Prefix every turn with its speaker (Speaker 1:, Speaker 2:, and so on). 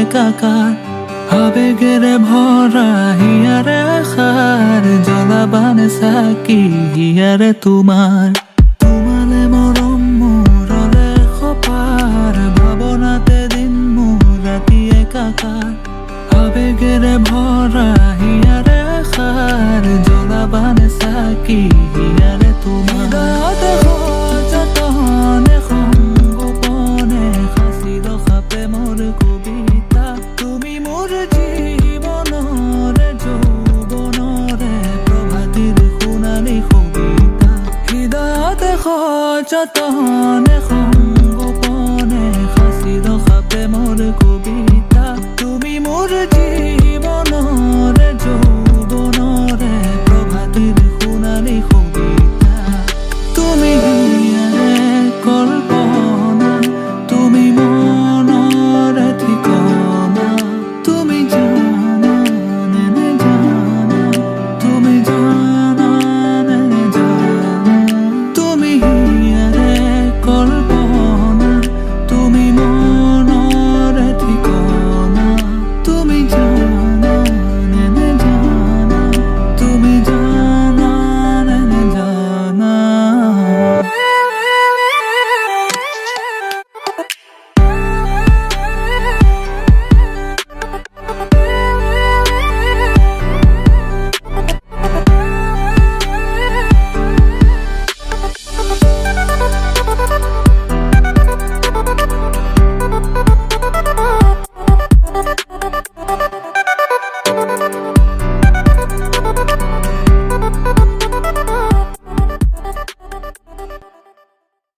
Speaker 1: একাকার আবেগেরে ভরা হিয়ারে আখার জলাবানে সাকি হিয়ারে তোমার তোমালে মরম মোরলে খপার ভাবনাতে দিন মোর রাতি একাকার আবেগেরে ভরা হিয়ারে আখার জলাবানে সাকি হিয়ারে তোমার যতনে গোপনে হাসিল খাপে মোর কবিতা তুমি মোর জীবনরে যৌবনরে প্রভাতির সোণালী কবিতা হৃদয়তে যতনে